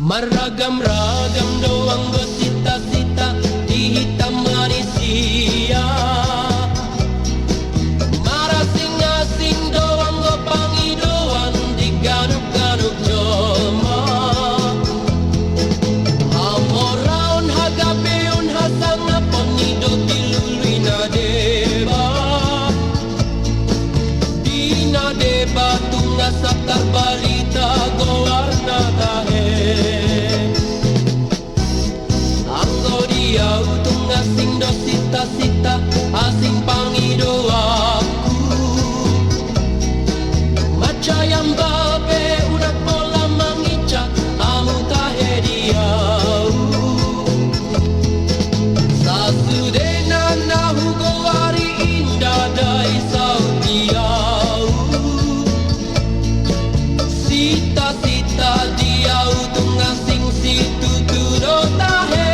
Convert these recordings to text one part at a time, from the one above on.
Meragam-ragam doang bersita-sita di hitam manusia. Marasing-asing doang gopangi doang di ganup-ganup joma. Hamoraun hagabeun hasang apon hidup dilului nadeba. Di nadeba tunga sakar balita gowarna tahe. Asing do sita-sita, asing pangido aku. Macayam babe udah pola mangicak, amu tahe diau. Sasudena nahu gowari indah dai sautiau. Sita-sita diau tung asing situ tudo tahe.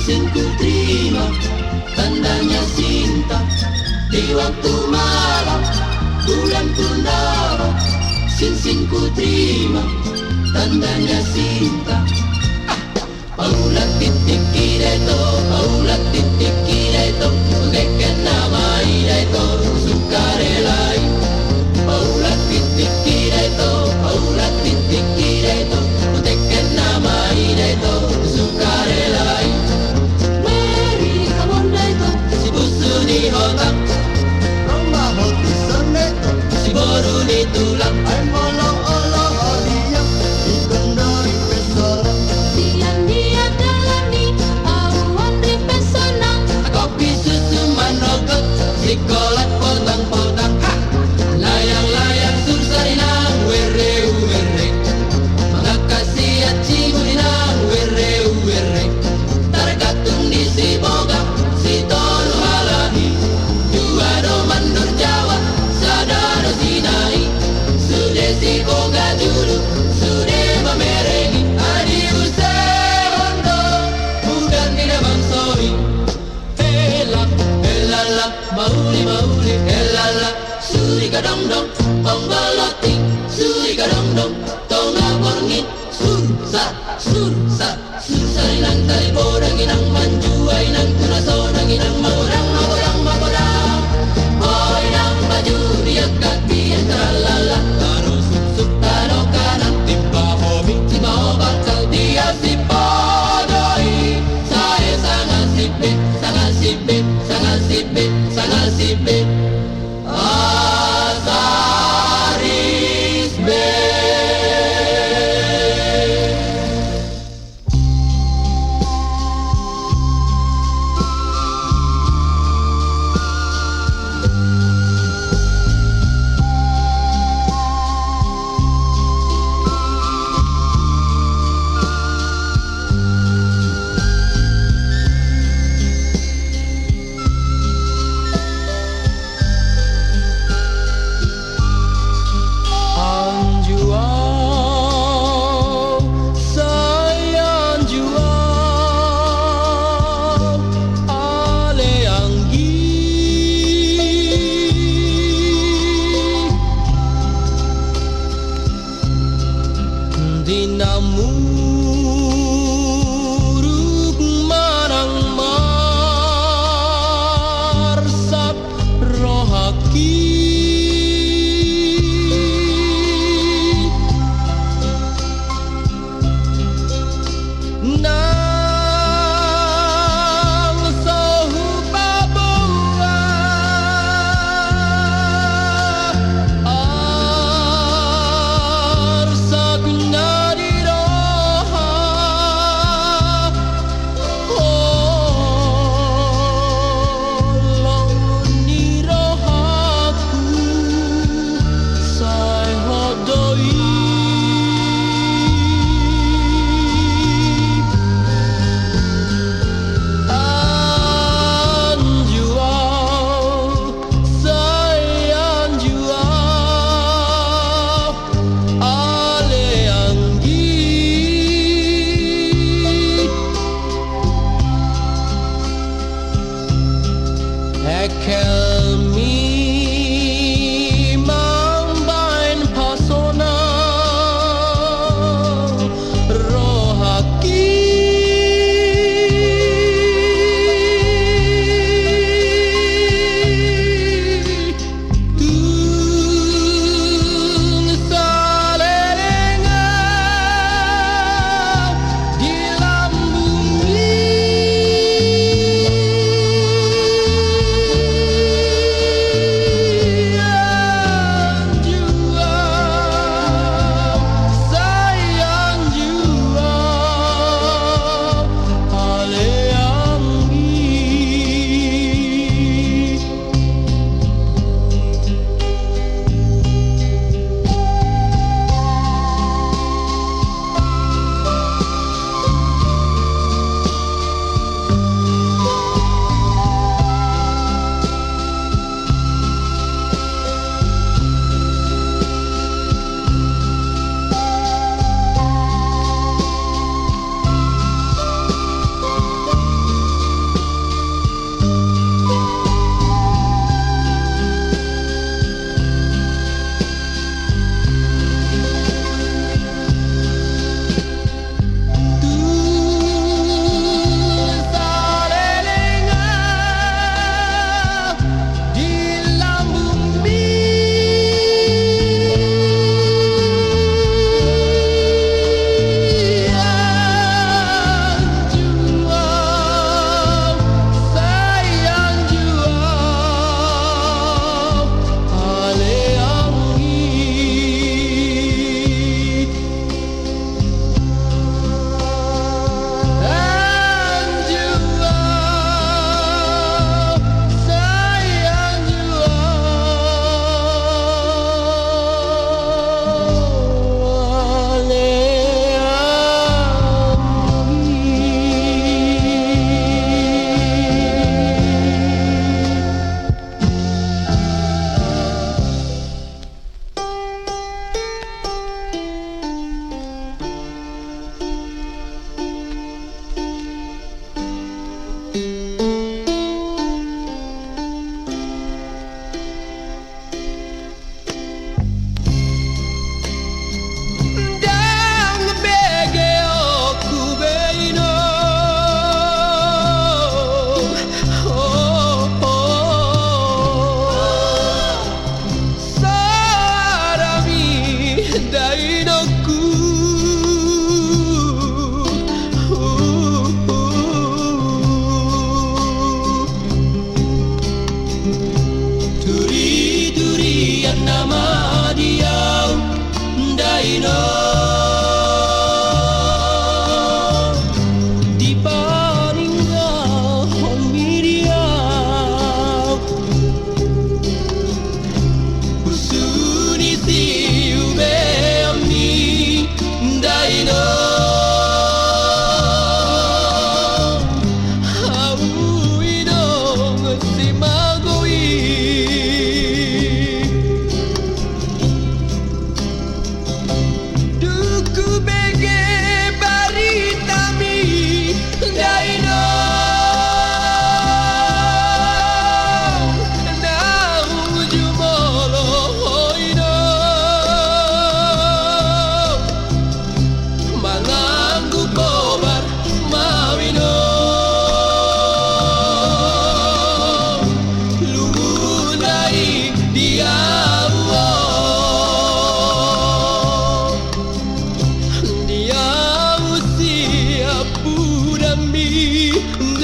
Sin ku terima tandanya cinta. Di waktu malam bulan purnama, sin ku terima tandanya cinta. Paulat titik kireto, paulat titik kireto, bagaikan nama ireto, sukarelai. Paulat titik kireto, paulat titik kireto, bagaikan nama ireto, sukarelai. Mary kamondaito, si busu ni hotang, Roma hoti soneto, si boru ni tulang. ay molo-olo dia, ikondori pesola. Dia dalani awan ripesona. Kopi susu manogot, sikolat potang-potang. Layang-layang sursarinang, were-were. Mga kasiat cimulinang, were-were. Targatong di si Boga, si Tolo Halahi. Dua do mandor Jawa, sadaro Sinai. Sudah si Boga dulu, sudah memerengi. Adi usai hondo, bukan tidak bangsoi. Helala, mauli, helala. Suri kadong dong, bonggoloti. Suri kadong dong, tonga borngit. Sursa, sursarilang tali borang inang manjuay nang tunaso nang inang maurang. Boy nang baju dia kaki yang teralala. Taro suksuk, taro kanan, timba hobi, timba bakal dia si podoi. Saya sangat sipit, sangat sipit, sangat sipit, sangat sipit. Asaris Bay. Anjuau, saya anjuau, ale anggi. Dinamuruk marang marsap rohaki. Nang sohu baboa arsak nadiroha. Long nirohaku sai hodoi.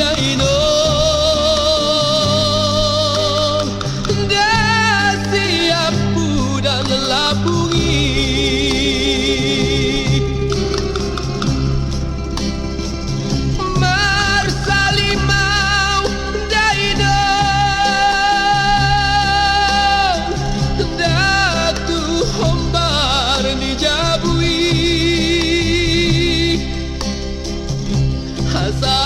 Dainom dah siap dan lapungi Marsalimau Dainom Datu hombar dijabui Hasa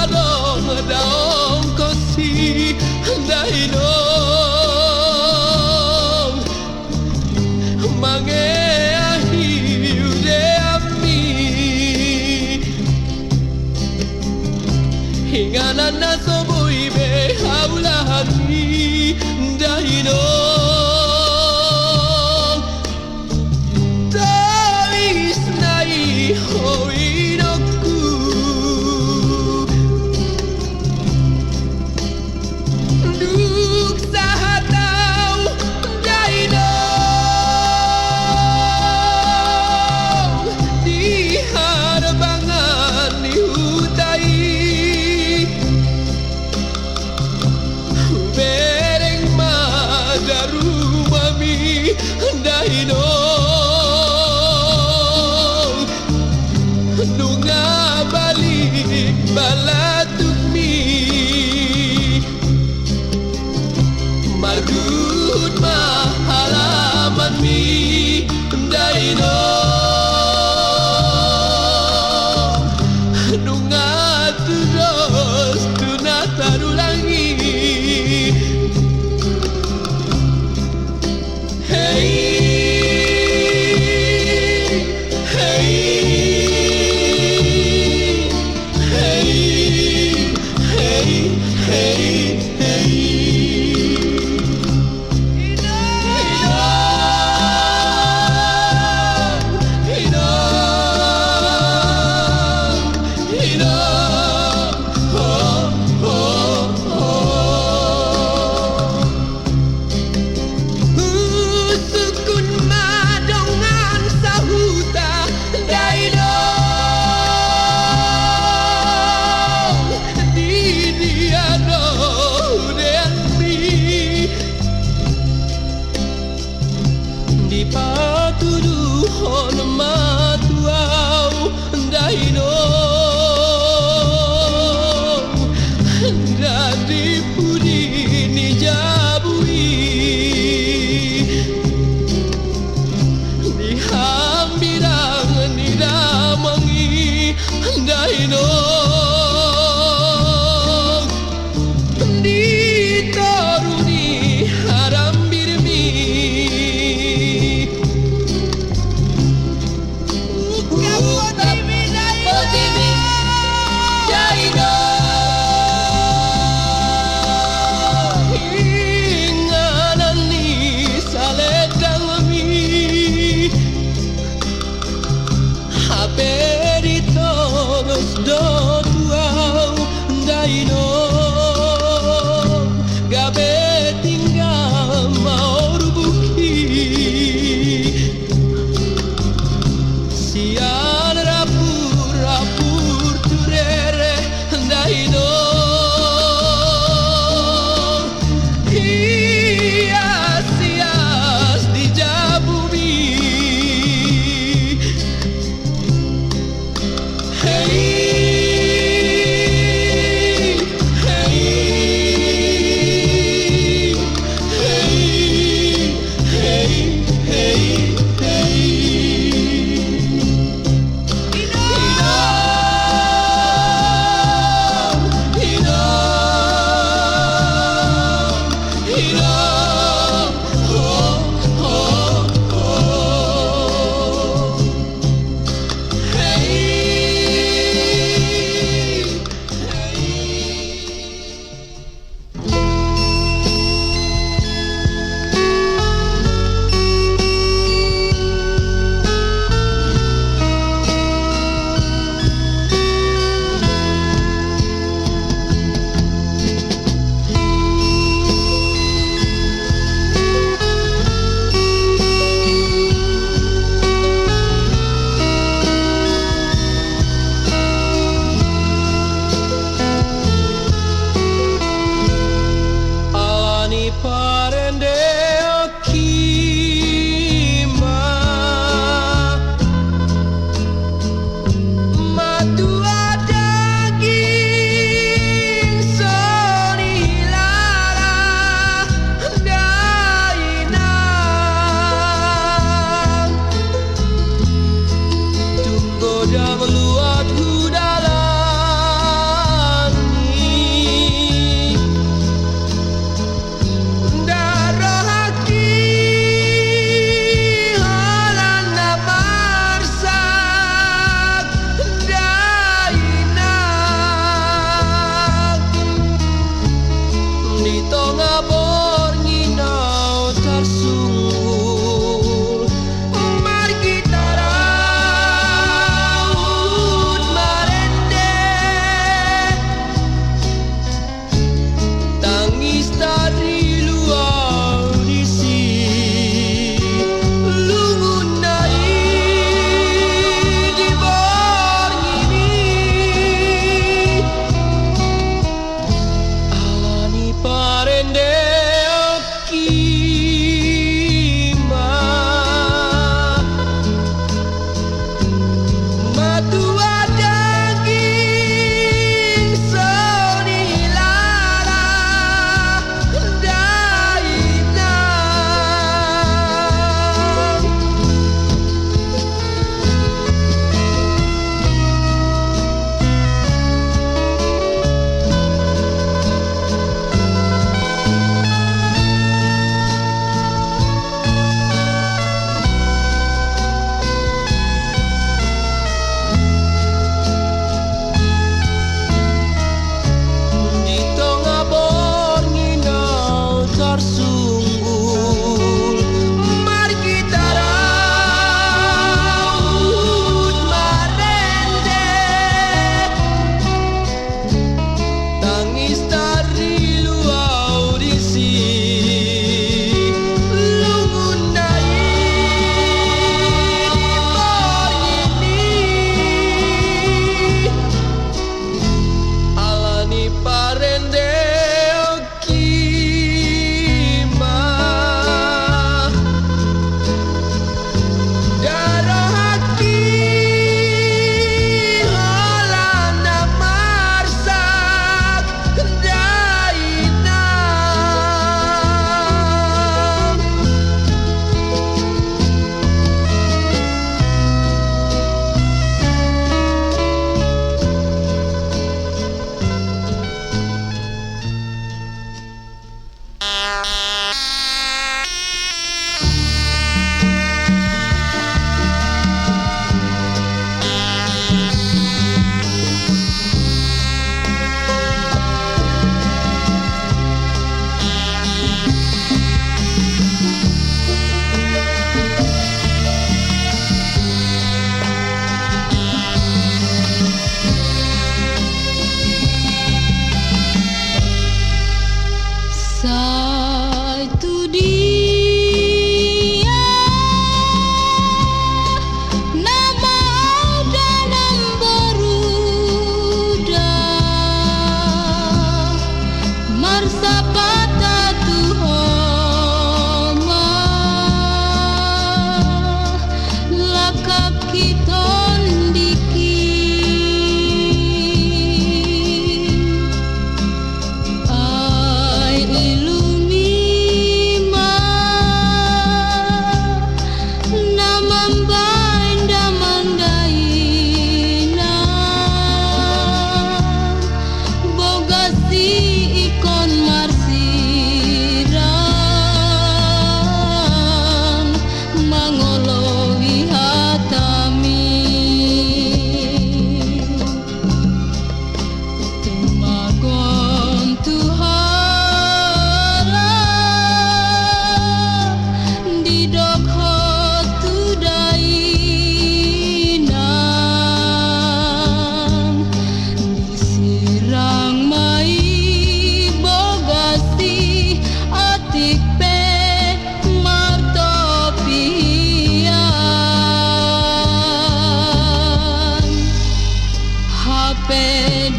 adong daong kosi Dainom Mange ahiu de ami Hingga nana soboi be haulani Dainom Tois nai hoinoku Duk sahatau Dainom Di harbangan di hutai Bereng madaru mami Dainom Nunga balik balatuk mi Margut mahalaman mi Dainom Nunga terus tunatarulangi Hey Hey Hey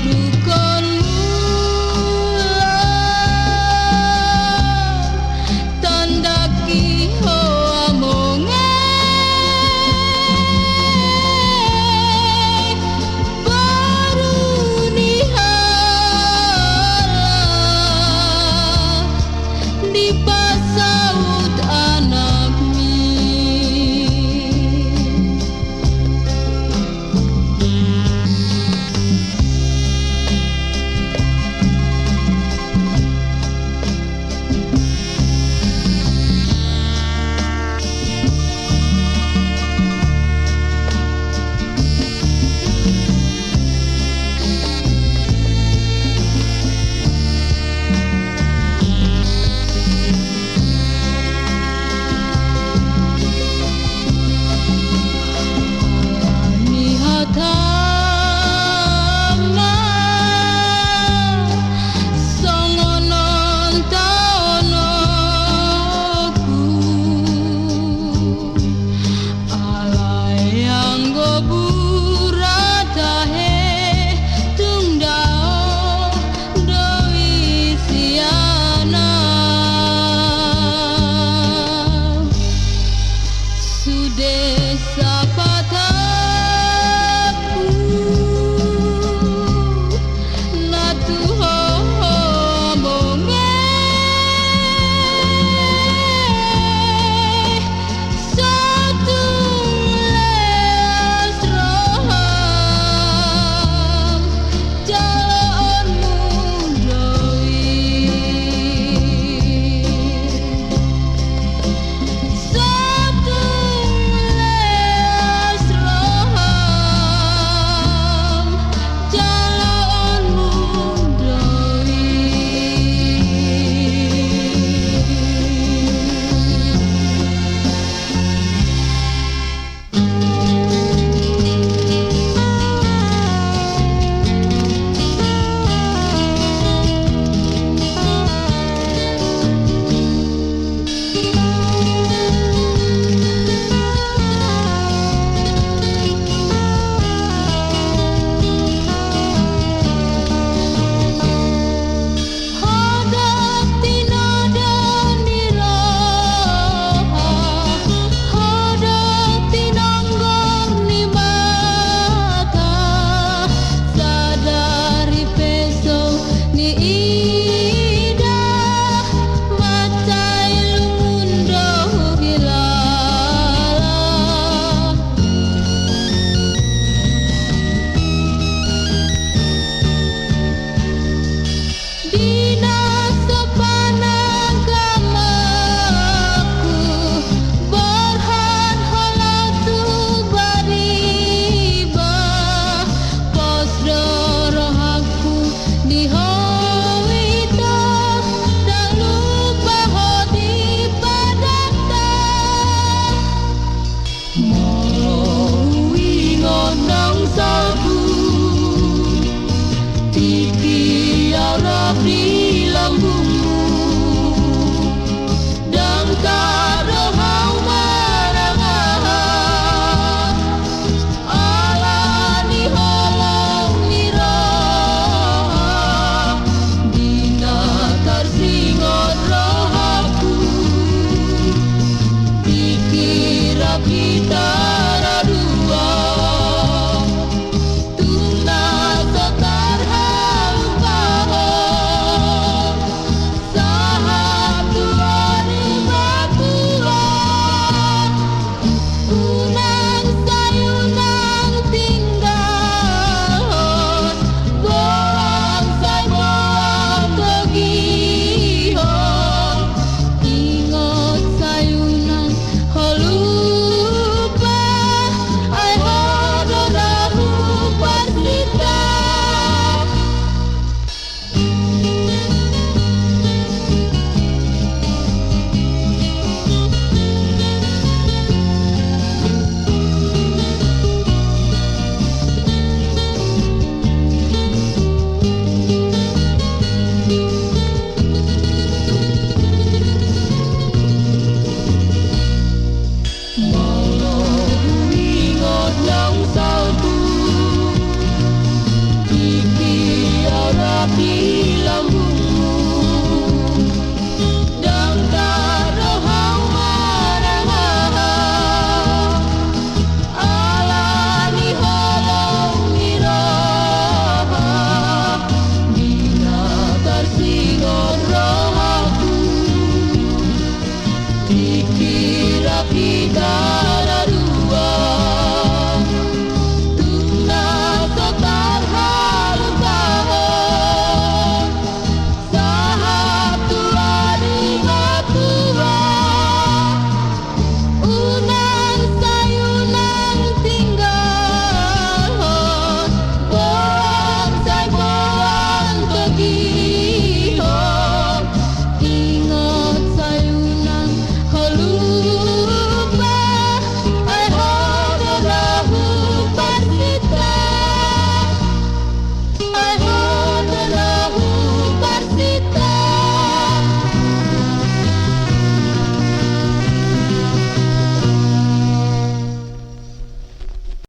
dukonmu tandaki hoa monge baru nihala di pasaut anakmi. Nihatama songonon taonoku alayang goburatahe tungdao doi siana sudesa pataku natu hoa monge satu leas roham jalaanmu doi satu leas roham jalaanmu doi. Hadap tinada niraha, hadap tinanggor ni mata, sadari peso ni ida, matai lumundo hilala. Dinas sepanagamaku berhan halatu bariba pos dorohaku dihowita dan lupa hodi padakta molowi ngonang sabu tiki arab di lambung